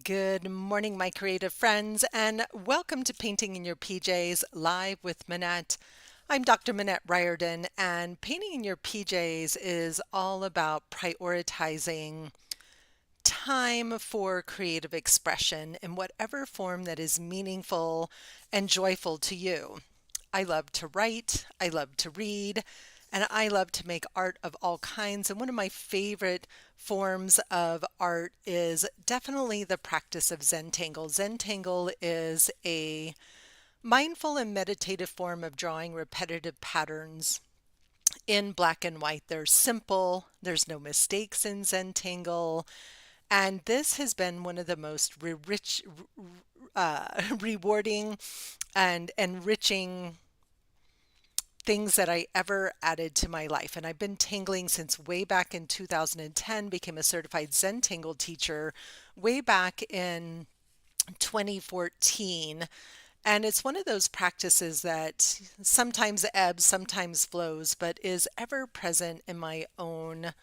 Good morning, my creative friends, and welcome to Painting in Your PJs live with Minette. I'm Dr. Minette Riordan, and Painting in Your PJs is all about prioritizing time for creative expression in whatever form that is meaningful and joyful to you. I love to write, I love to read, and I love to make art of all kinds. And one of my favorite forms of art is definitely the practice of Zentangle. Zentangle is a mindful and meditative form of drawing repetitive patterns in black and white. They're simple, there's no mistakes in Zentangle, and this has been one of the most rewarding and enriching things that I ever added to my life. And I've been tangling since way back in 2010, became a certified Zentangle teacher way back in 2014. And it's one of those practices that sometimes ebbs, sometimes flows, but is ever present in my own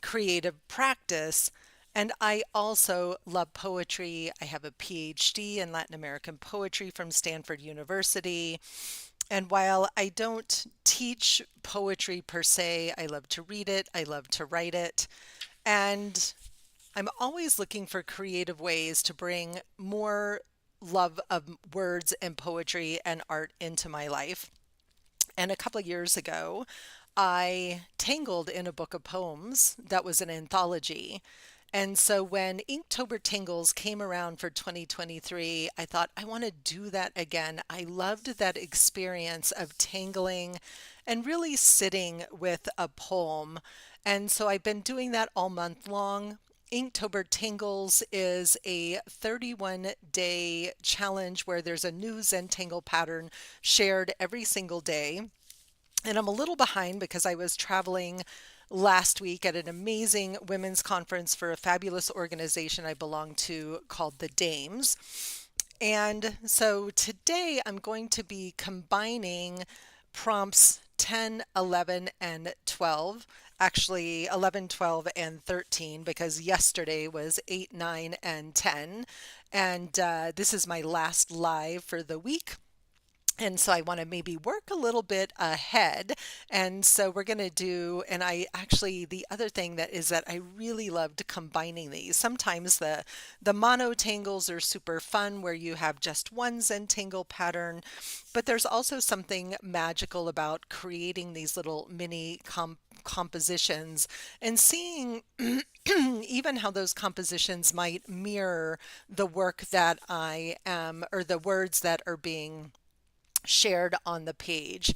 creative practice. And I also love poetry. I have a PhD in Latin American poetry from Stanford University. And while I don't teach poetry per se, I love to read it, I love to write it, and I'm always looking for creative ways to bring more love of words and poetry and art into my life. And a couple of years ago, I tangled in a book of poems that was an anthology. And so when Inktober Tangles came around for 2023, I thought, I want to do that again. I loved that experience of tangling and really sitting with a poem. And so I've been doing that all month long. Inktober Tangles is a 31-day challenge where there's a new Zentangle pattern shared every single day. And I'm a little behind because I was traveling last week at an amazing women's conference for a fabulous organization I belong to called the Dames. And so today I'm going to be combining prompts 10, 11, and 12. Actually, 11, 12, and 13 because yesterday was 8, 9, and 10. And this is my last live for the week. And so I want to maybe work a little bit ahead. And so we're going to do, and I actually, the other thing that is that I really loved combining these. Sometimes the mono tangles are super fun where you have just one Zentangle pattern, but there's also something magical about creating these little mini compositions and seeing even how those compositions might mirror the work that I am, or the words that are being shared on the page.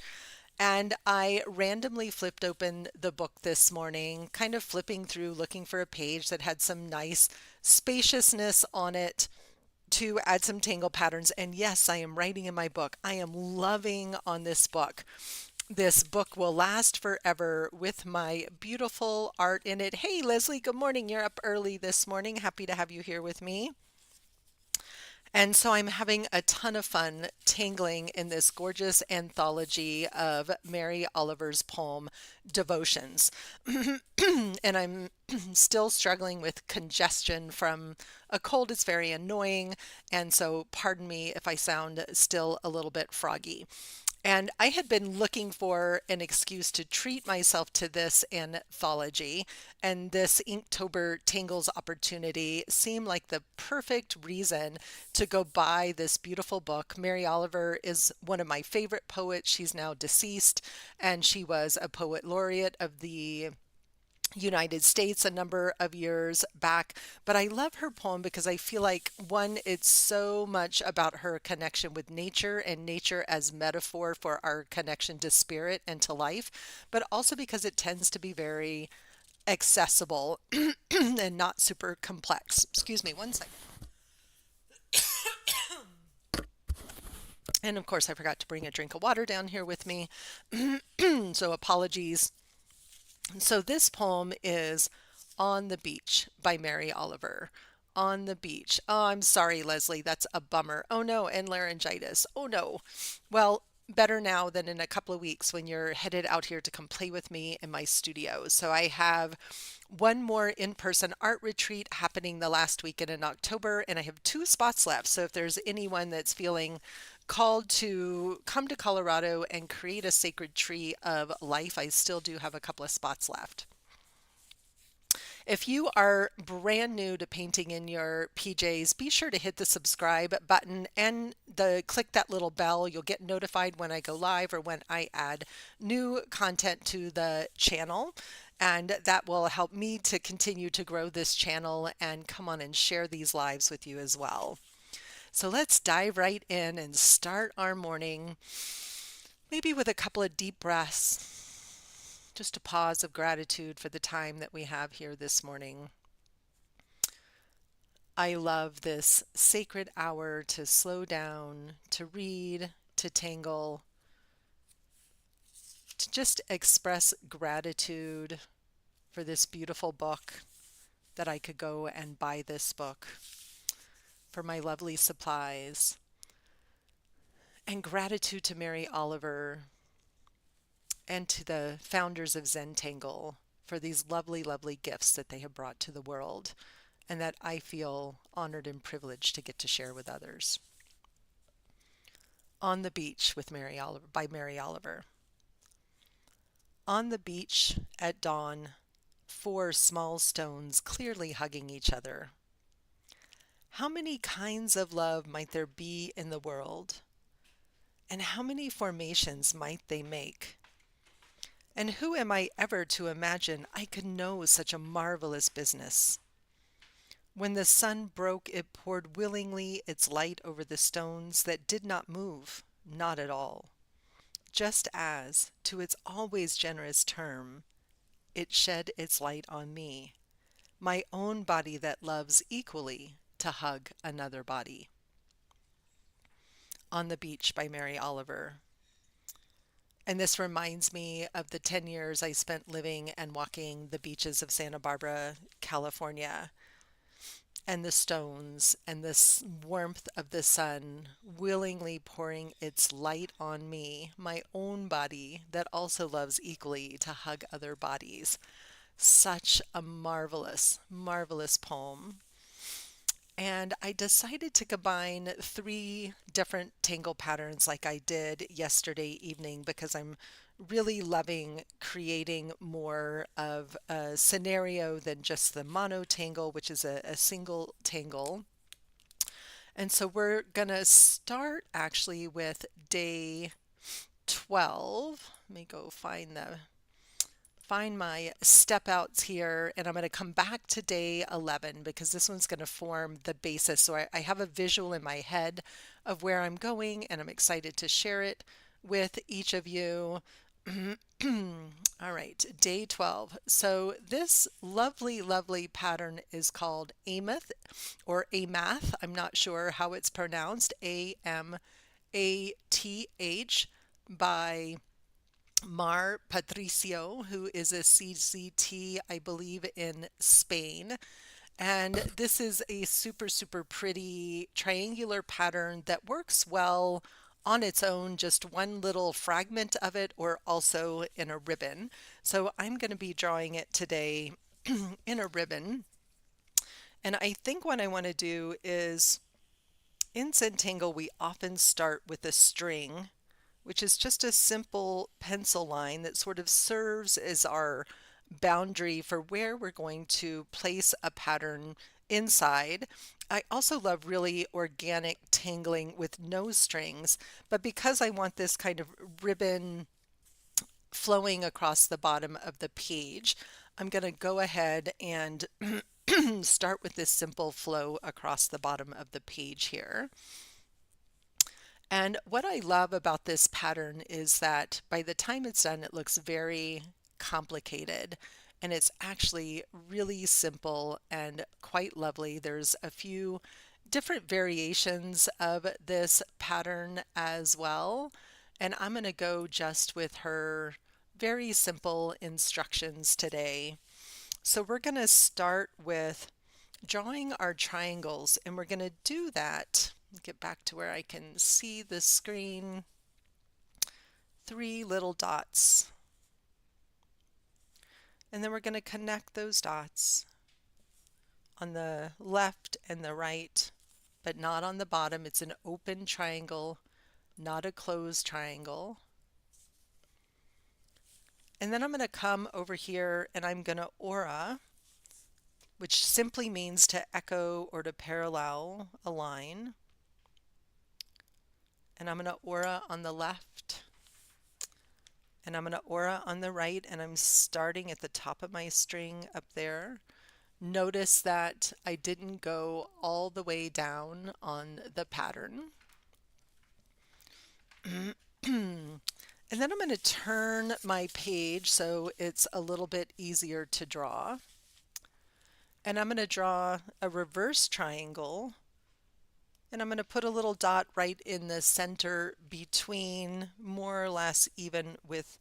And I randomly flipped open the book this morning, kind of flipping through, looking for a page that had some nice spaciousness on it to add some tangle patterns. And yes, I am writing in my book. I am loving on this book. This book will last forever with my beautiful art in it. Hey, Leslie, good morning. You're up early this morning. Happy to have you here with me. And so I'm having a ton of fun tangling in this gorgeous anthology of Mary Oliver's poem Devotions. And I'm still struggling with congestion from a cold. It's very annoying. And so pardon me if I sound still a little bit froggy. And I had been looking for an excuse to treat myself to this anthology, and this Inktober Tangles opportunity seemed like the perfect reason to go buy this beautiful book. Mary Oliver is one of my favorite poets. She's now deceased, and she was a poet laureate of the United States a number of years back. But I love her poem because I feel like, one, it's so much about her connection with nature and nature as metaphor for our connection to spirit and to life, but also because it tends to be very accessible and not super complex. Excuse me, one second. And of course, I forgot to bring a drink of water down here with me. So apologies. So this poem is On the Beach by Mary Oliver. On the beach. Oh, I'm sorry, Leslie. That's a bummer. Oh no, and laryngitis. Oh no. Well, better now than in a couple of weeks when you're headed out here to come play with me in my studio. So I have one more in-person art retreat happening the last weekend in October, and I have 2 spots left. So if there's anyone that's feeling called to come to Colorado and create a sacred tree of life, I still do have a couple of spots left. If you are brand new to painting in your PJs, be sure to hit the subscribe button and click that little bell. You'll get notified when I go live or when I add new content to the channel. And that will help me to continue to grow this channel and come on and share these lives with you as well. So let's dive right in and start our morning, maybe with a couple of deep breaths, just a pause of gratitude for the time that we have here this morning. I love this sacred hour to slow down, to read, to tangle, to just express gratitude for this beautiful book, that I could go and buy this book, for my lovely supplies, and gratitude to Mary Oliver and to the founders of Zentangle for these lovely, lovely gifts that they have brought to the world and that I feel honored and privileged to get to share with others. On the Beach with Mary Oliver, by Mary Oliver. On the beach at dawn, 4 small stones clearly hugging each other. How many kinds of love might there be in the world? And how many formations might they make? And who am I ever to imagine I could know such a marvelous business? When the sun broke, it poured willingly its light over the stones that did not move, not at all. Just as, to its always generous term, it shed its light on me, my own body that loves equally to hug another body. On the Beach by Mary Oliver. And this reminds me of the 10 years I spent living and walking the beaches of Santa Barbara, California, and the stones and the warmth of the sun willingly pouring its light on me, my own body that also loves equally to hug other bodies. Such a marvelous, marvelous poem. And I decided to combine 3 different tangle patterns like I did yesterday evening because I'm really loving creating more of a scenario than just the mono tangle, which is a single tangle. And so we're going to start actually with day 12. Let me go find my step outs here, and I'm going to come back to day 11 because this one's going to form the basis. So I have a visual in my head of where I'm going, and I'm excited to share it with each of you. All right, day 12. So this lovely, lovely pattern is called Amath or Amath. I'm not sure how it's pronounced. Amath by Mar Patricio, who is a CZT, I believe, in Spain. And this is a super, super pretty triangular pattern that works well on its own, just one little fragment of it, or also in a ribbon. So I'm going to be drawing it today in a ribbon. And I think what I want to do is, in Zentangle, we often start with a string, which is just a simple pencil line that sort of serves as our boundary for where we're going to place a pattern inside. I also love really organic tangling with no strings, but because I want this kind of ribbon flowing across the bottom of the page, I'm going to go ahead and start with this simple flow across the bottom of the page here. And what I love about this pattern is that by the time it's done, it looks very complicated, and it's actually really simple and quite lovely. There's a few different variations of this pattern as well, and I'm going to go just with her very simple instructions today. So we're going to start with drawing our triangles, and we're going to do that. Get back to where I can see the screen. 3 little dots. And then we're going to connect those dots on the left and the right, but not on the bottom. It's an open triangle, not a closed triangle. And then I'm going to come over here and I'm going to aura, which simply means to echo or to parallel a line. And I'm going to aura on the left, and I'm going to aura on the right, and I'm starting at the top of my string up there. Notice that I didn't go all the way down on the pattern. And then I'm going to turn my page so it's a little bit easier to draw. And I'm going to draw a reverse triangle, and I'm going to put a little dot right in the center between, more or less even with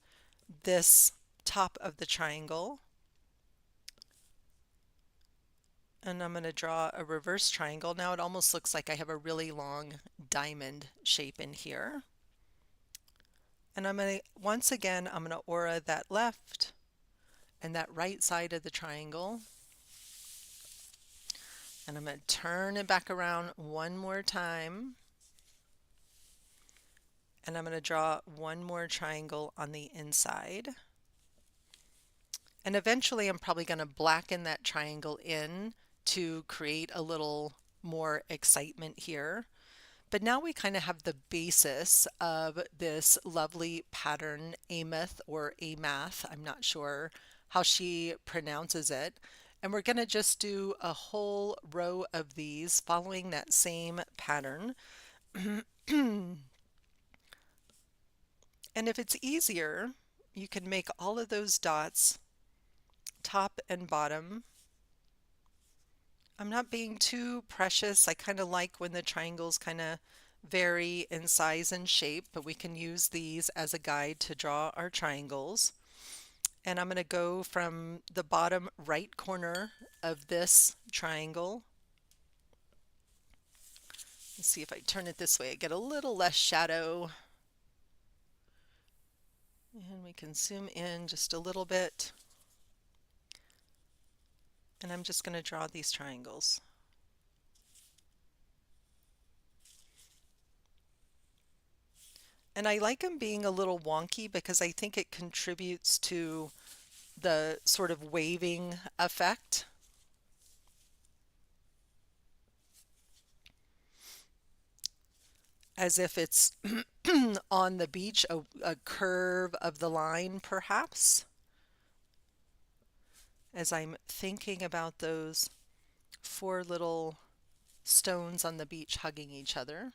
this top of the triangle. And I'm going to draw a reverse triangle. Now it almost looks like I have a really long diamond shape in here. And I'm going to, once again, I'm going to aura that left and that right side of the triangle. And I'm going to turn it back around one more time. And I'm going to draw one more triangle on the inside. And eventually I'm probably going to blacken that triangle in to create a little more excitement here. But now we kind of have the basis of this lovely pattern, Ameth or Amath. I'm not sure how she pronounces it. And we're going to just do a whole row of these following that same pattern. And if it's easier, you can make all of those dots top and bottom. I'm not being too precious. I kind of like when the triangles kind of vary in size and shape, but we can use these as a guide to draw our triangles. And I'm going to go from the bottom right corner of this triangle. Let's see if I turn it this way, I get a little less shadow. And we can zoom in just a little bit. And I'm just going to draw these triangles. And I like them being a little wonky because I think it contributes to the sort of waving effect. As if it's on the beach, a curve of the line perhaps. As I'm thinking about those four little stones on the beach hugging each other.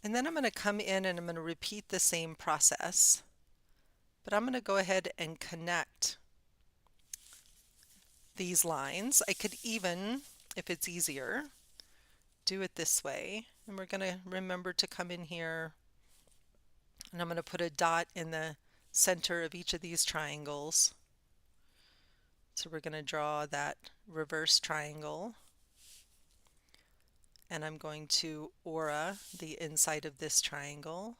And then I'm going to come in and I'm going to repeat the same process, but I'm going to go ahead and connect these lines. I could even, if it's easier, do it this way. And we're going to remember to come in here and I'm going to put a dot in the center of each of these triangles. So we're going to draw that reverse triangle. And I'm going to aura the inside of this triangle.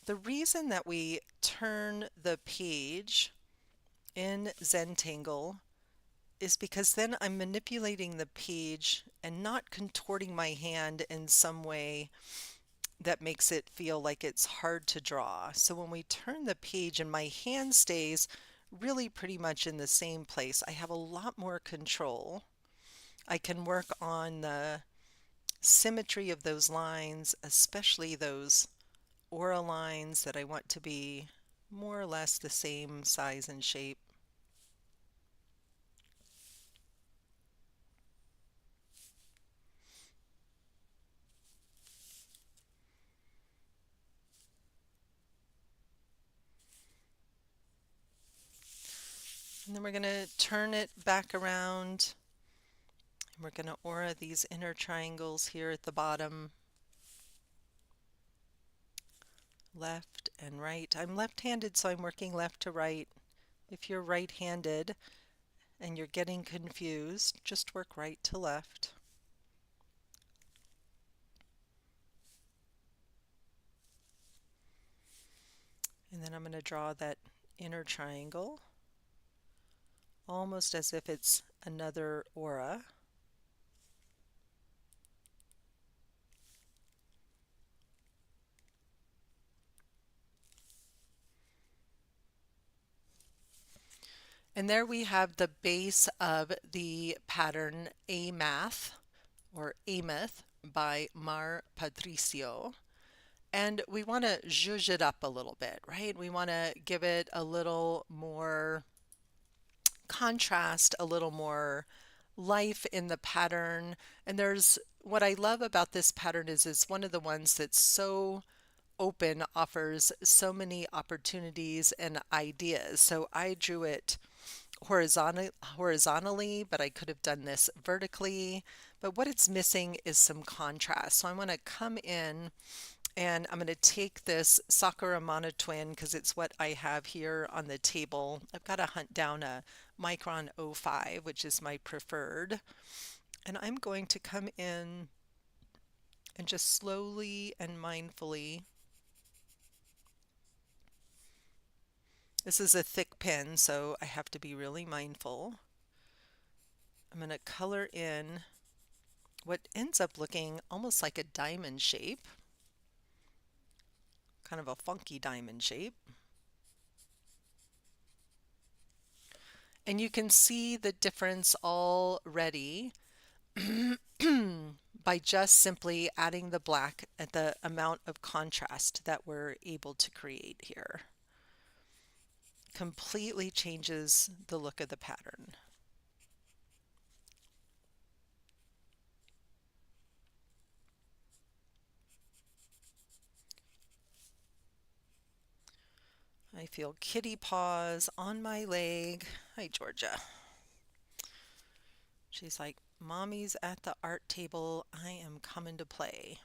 The reason that we turn the page in Zentangle is because then I'm manipulating the page and not contorting my hand in some way that makes it feel like it's hard to draw. So when we turn the page and my hand stays really pretty much in the same place, I have a lot more control. I can work on the symmetry of those lines, especially those aura lines that I want to be more or less the same size and shape. And then we're going to turn it back around. And we're going to aura these inner triangles here at the bottom. Left and right. I'm left-handed, so I'm working left to right. If you're right-handed and you're getting confused, just work right to left. And then I'm going to draw that inner triangle, almost as if it's another aura. And there we have the base of the pattern Amath or Ameth by Mar Patricio. And we want to zhuzh it up a little bit, right? We want to give it a little more contrast, a little more life in the pattern. And there's what I love about this pattern is it's one of the ones that's so open, offers so many opportunities and ideas. So I drew it horizontally, but I could have done this vertically. But what it's missing is some contrast. So I want to come in and I'm going to take this Sakura Monotwin because it's what I have here on the table. I've got to hunt down a Micron 05, which is my preferred. And I'm going to come in and just slowly and mindfully. This is a thick pen, so I have to be really mindful. I'm going to color in what ends up looking almost like a diamond shape, kind of a funky diamond shape. And you can see the difference already by just simply adding the black at the amount of contrast that we're able to create here. Completely changes the look of the pattern. I feel kitty paws on my leg. Hi, Georgia. She's like, Mommy's at the art table. I am coming to play.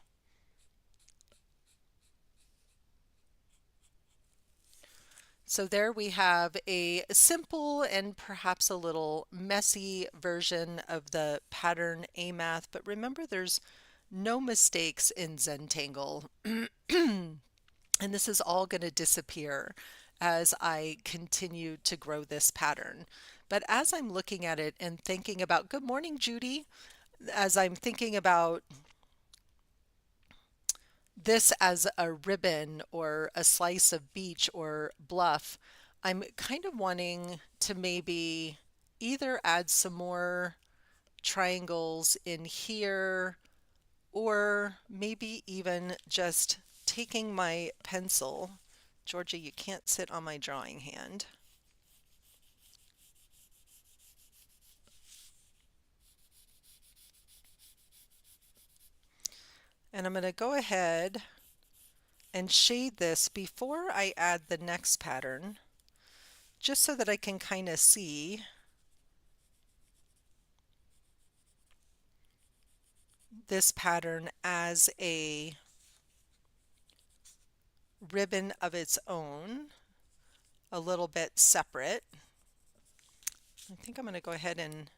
So there we have a simple and perhaps a little messy version of the pattern Amath, but remember there's no mistakes in Zentangle. And this is all going to disappear as I continue to grow this pattern. But as I'm looking at it and thinking about, good morning, Judy, as I'm thinking about this as a ribbon or a slice of beach or bluff, I'm kind of wanting to maybe either add some more triangles in here or maybe even just taking my pencil. Georgia, you can't sit on my drawing hand. And I'm going to go ahead and shade this before I add the next pattern, just so that I can kind of see this pattern as a ribbon of its own, a little bit separate. I think I'm going to go ahead and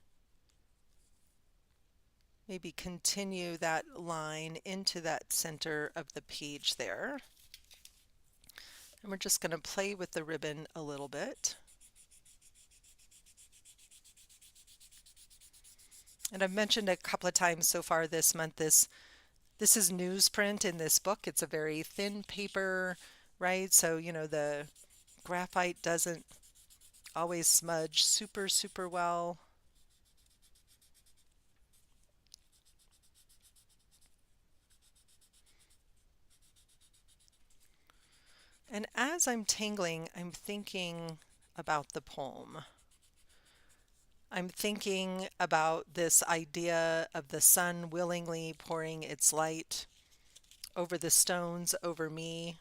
maybe continue that line into that center of the page there. And we're just going to play with the ribbon a little bit. And I've mentioned a couple of times so far this month, this is newsprint in this book. It's a very thin paper, right? So, you know, the graphite doesn't always smudge super, super well. And as I'm tangling, I'm thinking about the poem. I'm thinking about this idea of the sun willingly pouring its light over the stones, over me.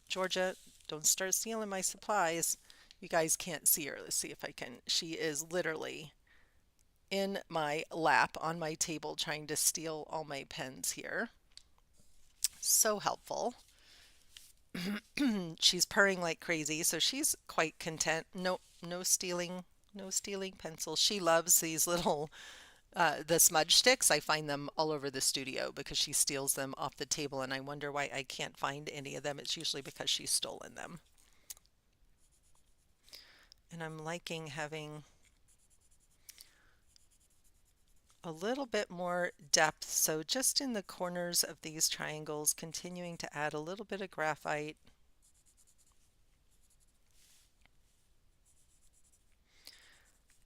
Georgia, don't start stealing my supplies. You guys can't see her. Let's see if I can. She is literally in my lap on my table trying to steal all my pens here. So helpful. She's purring like crazy, so she's quite content. No, no stealing, no stealing pencils. She loves these little the smudge sticks. I find them all over the studio because she steals them off the table, and I wonder why I can't find any of them. It's usually because she's stolen them. And I'm liking having a little bit more depth. So just in the corners of these triangles, continuing to add a little bit of graphite.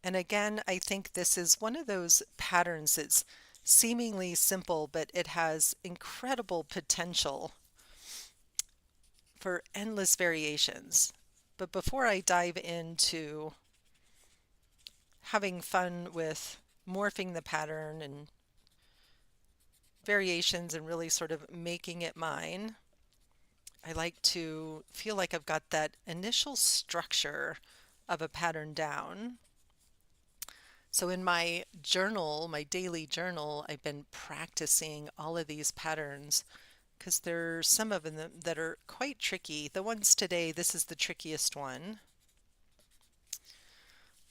And again, I think this is one of those patterns that's seemingly simple, but it has incredible potential for endless variations. But before I dive into having fun with morphing the pattern and variations and really sort of making it mine, I like to feel like I've got that initial structure of a pattern down. So in my journal, my daily journal, I've been practicing all of these patterns because there's some of them that are quite tricky. The ones today, this is the trickiest one.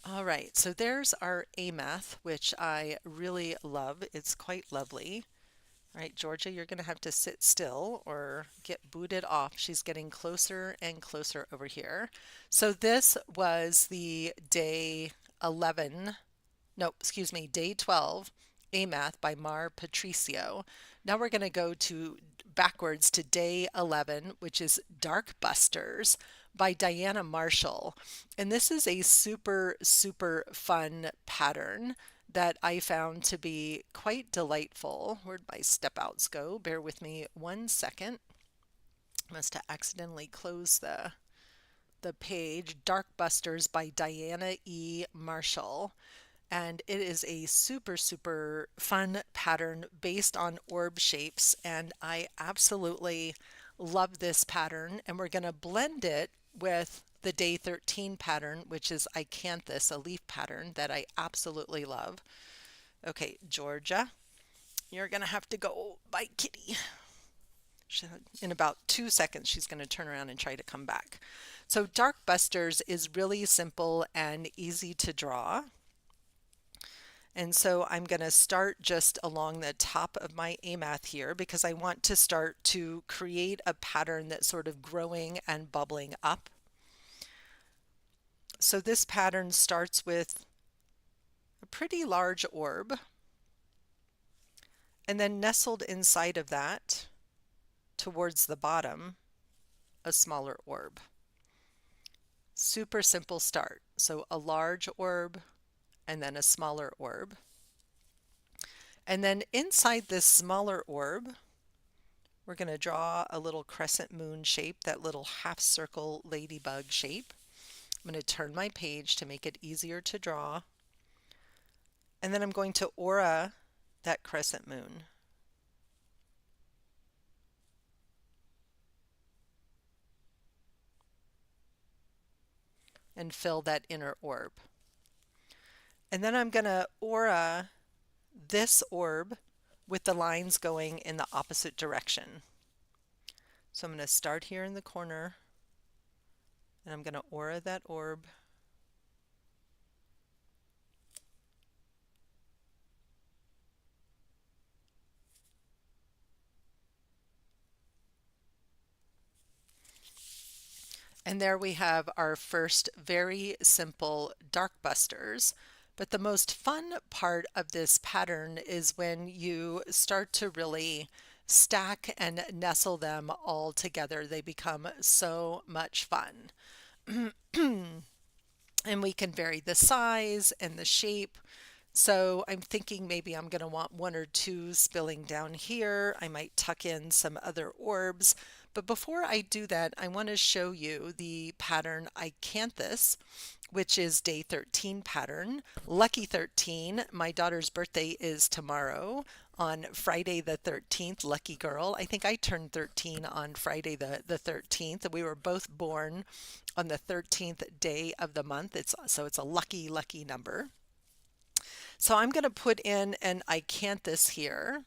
All right, so there's our amath, which I really love. It's quite lovely. All right, Georgia, you're going to have to sit still or get booted off. She's getting closer and closer over here. So this was the day 11, no, excuse me, day 12, Amath by Mar Patricio. Now we're going to go to backwards to day 11, which is Dark Busters by Diana Marshall. And this is a super, super fun pattern that I found to be quite delightful. Where'd my step outs go? Bear with me 1 second. Must have accidentally closed the page. Dark Busters by Diana E. Marshall. And it is a super, super fun pattern based on orb shapes. And I absolutely love this pattern. And we're going to blend it with the day 13 pattern, which is Icanthus, a leaf pattern that I absolutely love. Okay, Georgia, you're going to have to go. Bye, kitty. In about 2 seconds, she's going to turn around and try to come back. So Dark Busters is really simple and easy to draw. And so I'm going to start just along the top of my amath here because I want to start to create a pattern that's sort of growing and bubbling up. So this pattern starts with a pretty large orb, and then nestled inside of that towards the bottom, a smaller orb. Super simple start. So a large orb and then a smaller orb. And then inside this smaller orb, we're going to draw a little crescent moon shape, that little half circle ladybug shape. I'm going to turn my page to make it easier to draw. And then I'm going to aura that crescent moon. And fill that inner orb. And then I'm going to aura this orb with the lines going in the opposite direction. So I'm going to start here in the corner, and I'm going to aura that orb. And there we have our first very simple dark busters. But the most fun part of this pattern is when you start to really stack and nestle them all together. They become so much fun. And we can vary the size and the shape. So I'm thinking maybe I'm going to want one or two spilling down here. I might tuck in some other orbs. But before I do that, I want to show you the pattern Icanthus, which is day 13 pattern. Lucky 13. My daughter's birthday is tomorrow on Friday the 13th. Lucky girl. I think I turned 13 on Friday the 13th. We were both born on the 13th day of the month. So it's a lucky, lucky number. So I'm going to put in an Icanthus here,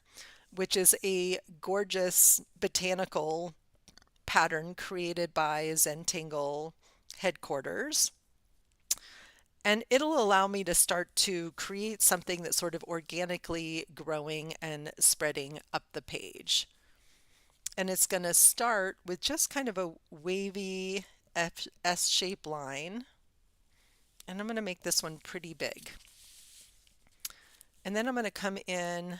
which is a gorgeous botanical pattern created by Zentangle headquarters. And it'll allow me to start to create something that's sort of organically growing and spreading up the page. And it's going to start with just kind of a wavy S-shaped line. And I'm going to make this one pretty big. And then I'm going to come in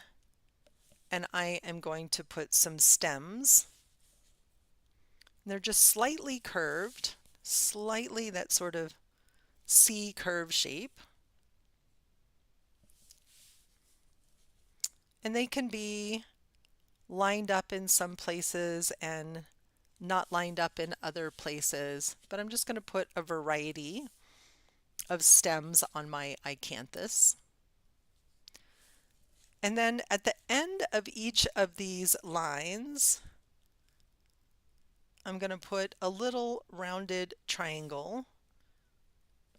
and I am going to put some stems. They're just slightly curved, slightly that sort of C curve shape. And they can be lined up in some places and not lined up in other places, but I'm just going to put a variety of stems on my icanthus. And then at the end of each of these lines, I'm going to put a little rounded triangle,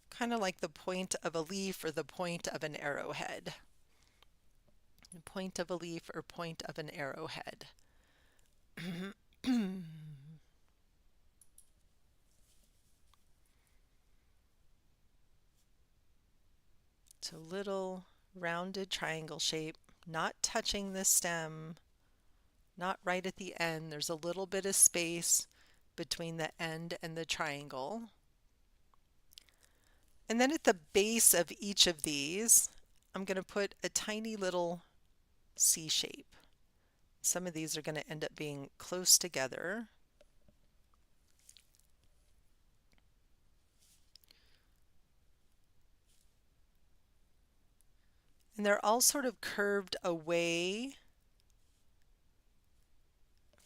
kind of like the point of a leaf or the point of an arrowhead. The point of a leaf or point of an arrowhead. So little rounded triangle shape, not touching the stem, not right at the end. There's a little bit of space between the end and the triangle. And then at the base of each of these, I'm going to put a tiny little C shape. Some of these are going to end up being close together. And they're all sort of curved away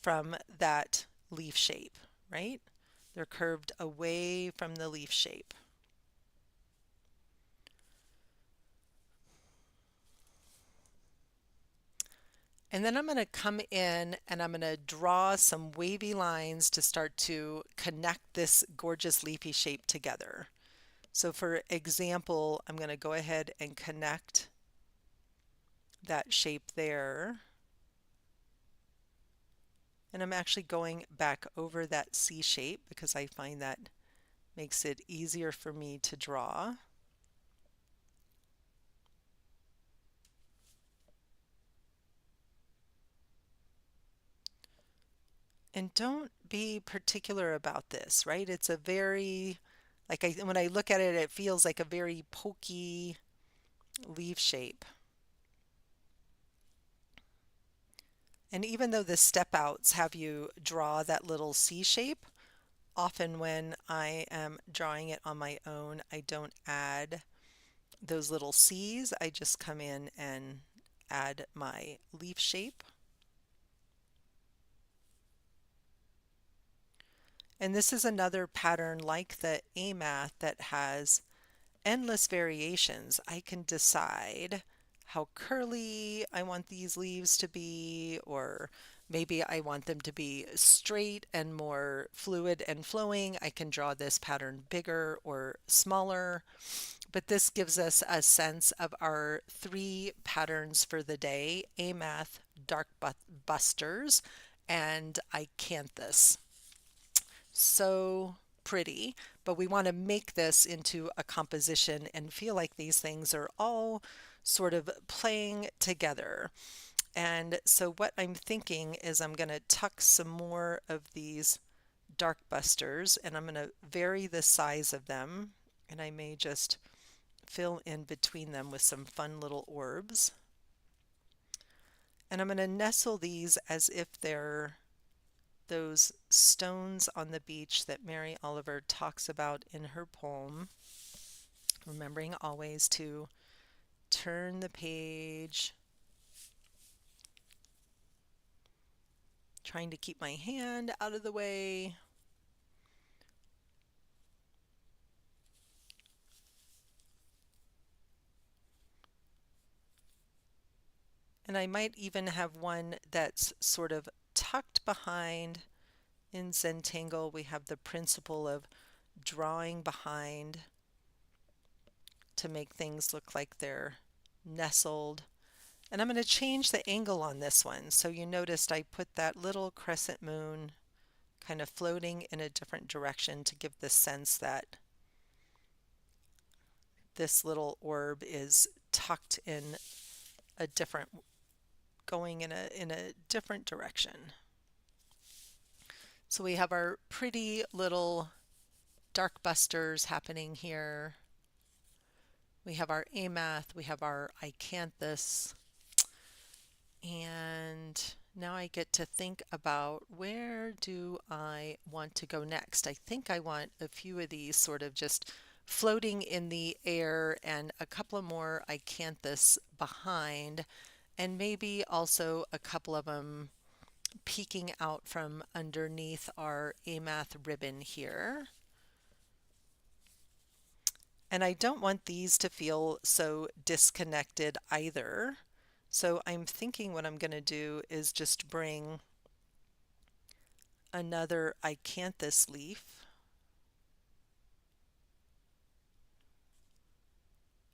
from that leaf shape, right? They're curved away from the leaf shape. And then I'm going to come in and I'm going to draw some wavy lines to start to connect this gorgeous leafy shape together. So for example, I'm going to go ahead and connect that shape there. And I'm actually going back over that C shape because I find that makes it easier for me to draw. And don't be particular about this, right? It's a very, when I look at it, it feels like a very pokey leaf shape. And even though the step outs have you draw that little C shape, often when I am drawing it on my own, I don't add those little C's. I just come in and add my leaf shape. And this is another pattern like the AMath that has endless variations. I can decide how curly I want these leaves to be, or maybe I want them to be straight and more fluid and flowing. I can draw this pattern bigger or smaller, but this gives us a sense of our 3 patterns for the day: AMath, Dark Busters, and Icanthus. So pretty, but we want to make this into a composition and feel like these things are all sort of playing together. And so what I'm thinking is I'm going to tuck some more of these dark busters and I'm going to vary the size of them, and I may just fill in between them with some fun little orbs. And I'm going to nestle these as if they're those stones on the beach that Mary Oliver talks about in her poem, remembering always to turn the page, trying to keep my hand out of the way. And I might even have one that's sort of tucked behind. In Zentangle, we have the principle of drawing behind to make things look like they're nestled. And I'm going to change the angle on this one. So you noticed I put that little crescent moon kind of floating in a different direction to give the sense that this little orb is tucked in a different, going in a different direction. So we have our pretty little dark busters happening here. We have our amath, we have our icanthus, and now I get to think about where do I want to go next. I think I want a few of these sort of just floating in the air and a couple of more icanthus behind, and maybe also a couple of them peeking out from underneath our amath ribbon here. And I don't want these to feel so disconnected either. So I'm thinking what I'm going to do is just bring another icanthus leaf,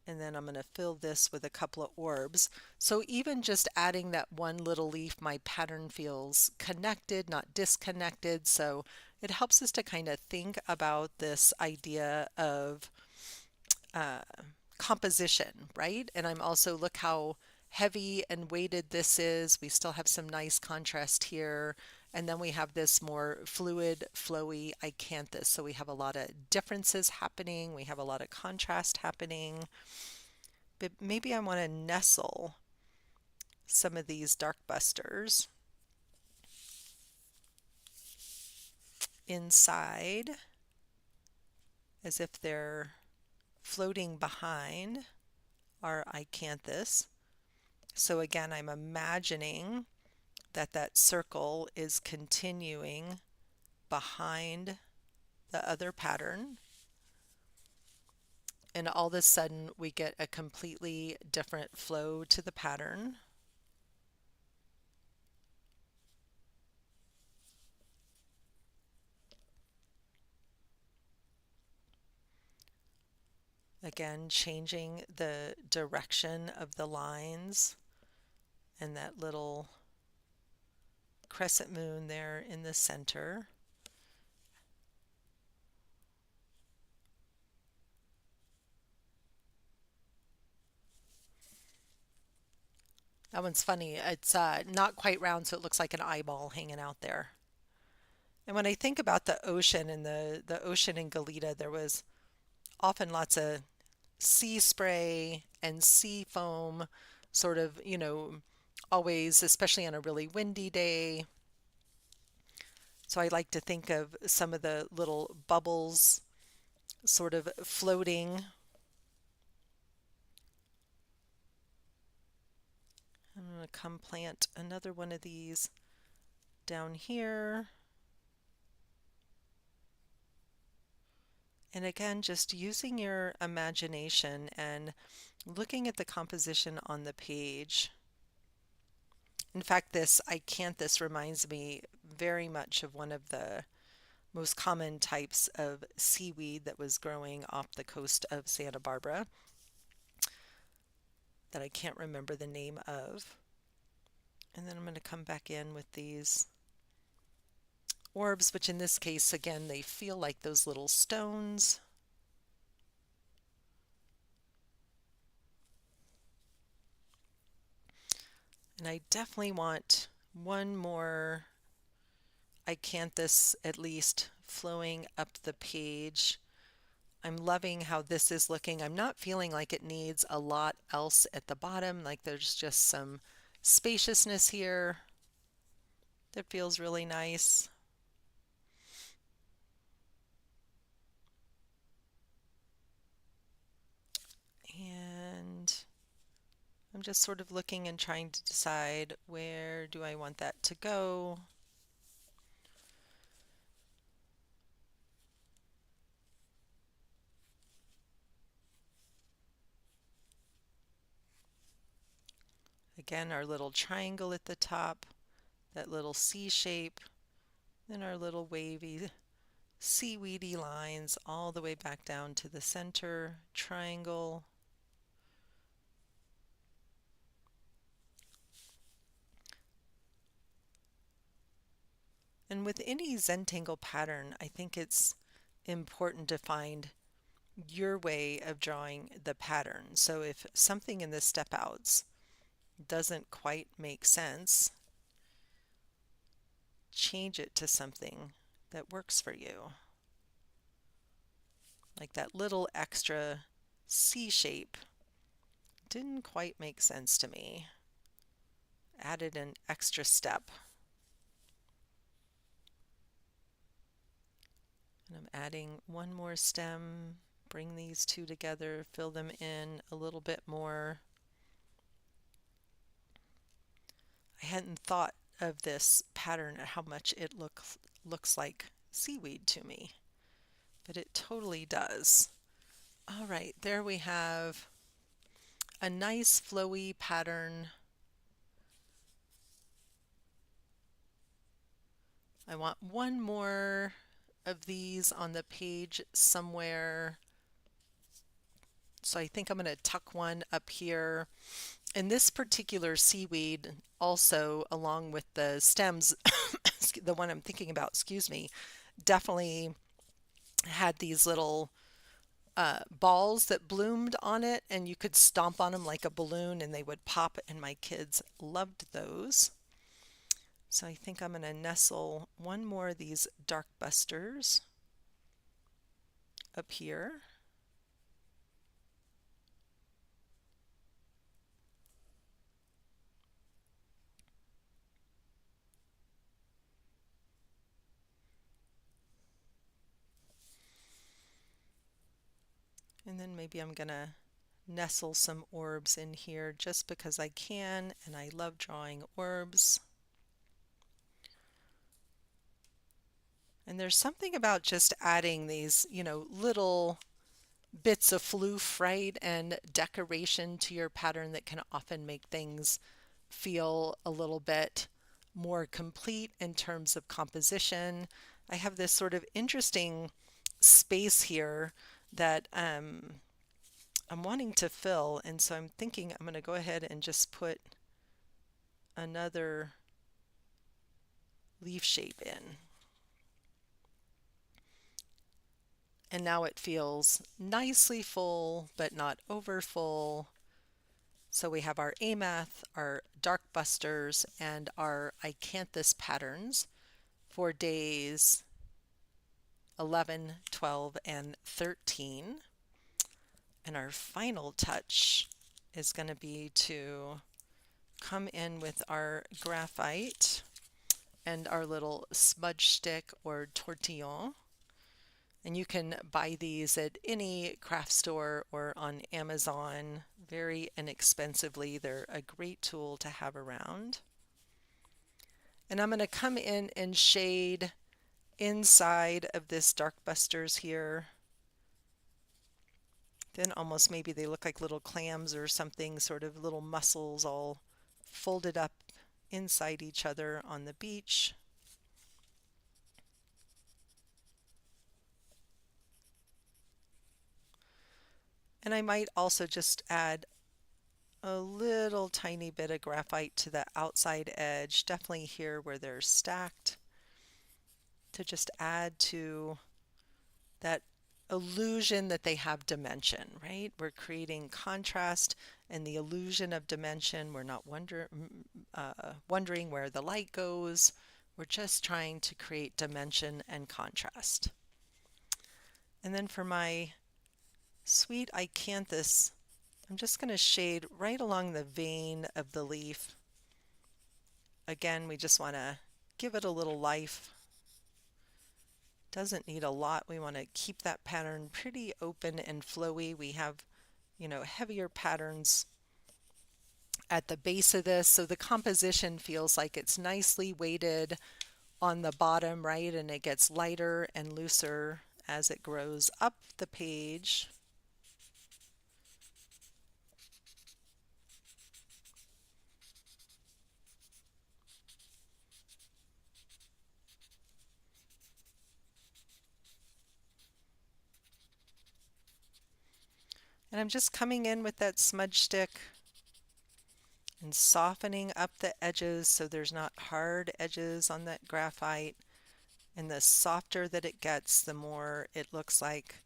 and then I'm going to fill this with a couple of orbs. So even just adding that one little leaf, my pattern feels connected, not disconnected. So it helps us to kind of think about this idea of uh, composition, right? And I'm also, look how heavy and weighted this is. We still have some nice contrast here. And then we have this more fluid, flowy icanthus. So we have a lot of differences happening. We have a lot of contrast happening. But maybe I want to nestle some of these dark busters inside as if they're floating behind our icanthus. So again, I'm imagining that that circle is continuing behind the other pattern, and all of a sudden we get a completely different flow to the pattern. Again, changing the direction of the lines and that little crescent moon there in the center. That one's funny. It's not quite round, so it looks like an eyeball hanging out there. And when I think about the ocean and the ocean in Goleta, there was often lots of sea spray and sea foam, sort of, always, especially on a really windy day. So I like to think of some of the little bubbles sort of floating. I'm going to come plant another one of these down here. And again, just using your imagination and looking at the composition on the page. In fact, this icanthus reminds me very much of one of the most common types of seaweed that was growing off the coast of Santa Barbara that I can't remember the name of. And then I'm going to come back in with these orbs, which in this case, again, they feel like those little stones. And I definitely want one more icanthus at least flowing up the page. I'm loving how this is looking. I'm not feeling like it needs a lot else at the bottom, like there's just some spaciousness here that feels really nice. And I'm just sort of looking and trying to decide, where do I want that to go? Again, our little triangle at the top, that little C shape, then our little wavy seaweedy lines all the way back down to the center triangle. And with any Zentangle pattern, I think it's important to find your way of drawing the pattern. So if something in the step outs doesn't quite make sense, change it to something that works for you. Like that little extra C shape. Didn't quite make sense to me. Added an extra step. And I'm adding one more stem, bring these two together, fill them in a little bit more. I hadn't thought of this pattern and how much it looks like seaweed to me, but it totally does. All right, there we have a nice flowy pattern. I want one more of these on the page somewhere. So I think I'm going to tuck one up here. And this particular seaweed also, along with the stems, the one I'm thinking about, excuse me, definitely had these little balls that bloomed on it, and you could stomp on them like a balloon and they would pop, and my kids loved those. So I think I'm going to nestle one more of these dark busters up here. And then maybe I'm going to nestle some orbs in here just because I can, and I love drawing orbs. And there's something about just adding these, little bits of floof, right, and decoration to your pattern that can often make things feel a little bit more complete in terms of composition. I have this sort of interesting space here that I'm wanting to fill, and so I'm thinking I'm going to go ahead and just put another leaf shape in. And now it feels nicely full, but not over full. So we have our amath, our dark busters, and our icanthus patterns for days 11, 12, and 13. And our final touch is going to be to come in with our graphite and our little smudge stick or tortillon. And you can buy these at any craft store or on Amazon very inexpensively. They're a great tool to have around. And I'm going to come in and shade inside of this dark busters here. Then almost maybe they look like little clams or something, sort of little mussels all folded up inside each other on the beach. And I might also just add a little tiny bit of graphite to the outside edge, definitely here where they're stacked, to just add to that illusion that they have dimension, right? We're creating contrast and the illusion of dimension. We're not wondering where the light goes. We're just trying to create dimension and contrast. And then for my sweet icanthus, I'm just going to shade right along the vein of the leaf. Again, we just want to give it a little life. Doesn't need a lot. We want to keep that pattern pretty open and flowy. We have, heavier patterns at the base of this, so the composition feels like it's nicely weighted on the bottom, right? And it gets lighter and looser as it grows up the page. And I'm just coming in with that smudge stick and softening up the edges so there's not hard edges on that graphite. And the softer that it gets, the more it looks like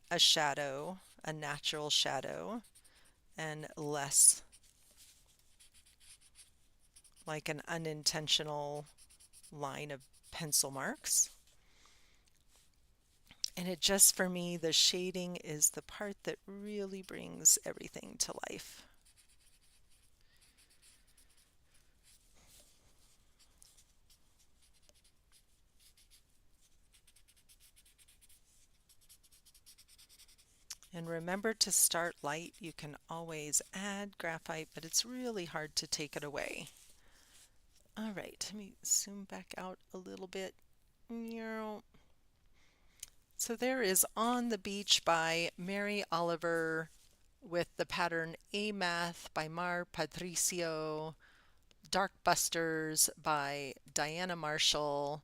a shadow, a natural shadow, and less like an unintentional line of pencil marks. And it just, for me, the shading is the part that really brings everything to life. And remember to start light. You can always add graphite, but it's really hard to take it away. All right, let me zoom back out a little bit. So there is On the Beach by Mary Oliver with the pattern Amath by Mar Patricio, Dark Busters by Diana Marshall,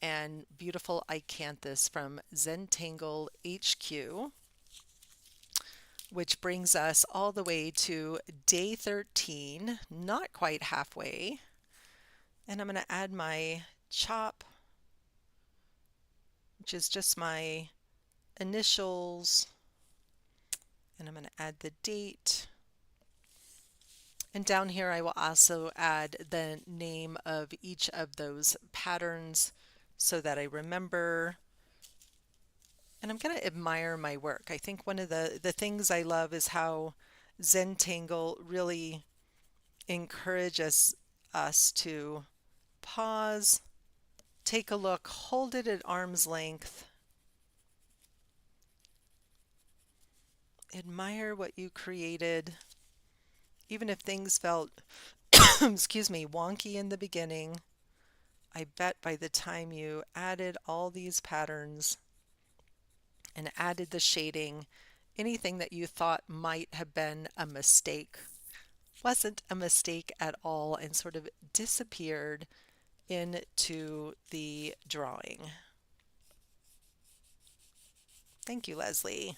and Beautiful Icanthus from Zentangle HQ, which brings us all the way to day 13, not quite halfway. And I'm going to add my chop, which is just my initials, and I'm going to add the date. And down here I will also add the name of each of those patterns so that I remember. And I'm going to admire my work. I think one of the things I love is how Zentangle really encourages us to pause, take a look, hold it at arm's length, admire what you created, even if things felt, excuse me, wonky in the beginning. I bet by the time you added all these patterns and added the shading, anything that you thought might have been a mistake wasn't a mistake at all and sort of disappeared into the drawing. Thank you, Leslie.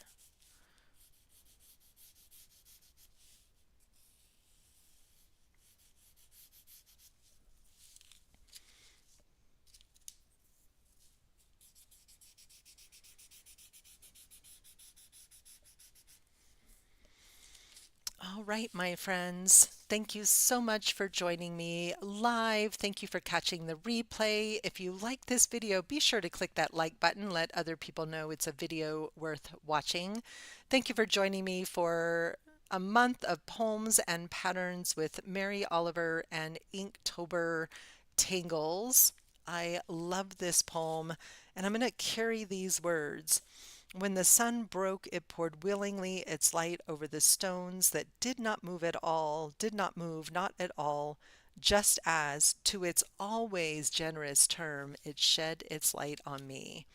All right, my friends. Thank you so much for joining me live. Thank you for catching the replay. If you like this video, be sure to click that like button. Let other people know it's a video worth watching. Thank you for joining me for a month of poems and patterns with Mary Oliver and Inktober Tangles. I love this poem, and I'm going to carry these words. When the sun broke, it poured willingly its light over the stones that did not move at all, did not move, not at all, just as, to its always generous term, it shed its light on me.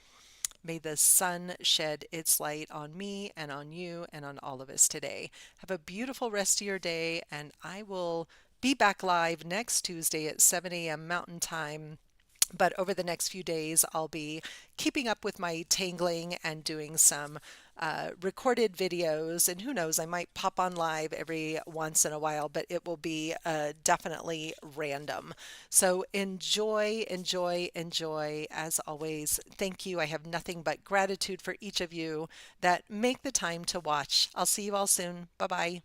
May the sun shed its light on me and on you and on all of us today. Have a beautiful rest of your day, and I will be back live next Tuesday at 7 a.m. Mountain Time. But over the next few days, I'll be keeping up with my tangling and doing some recorded videos. And who knows, I might pop on live every once in a while, but it will be definitely random. So enjoy, enjoy, enjoy. As always, thank you. I have nothing but gratitude for each of you that make the time to watch. I'll see you all soon. Bye bye.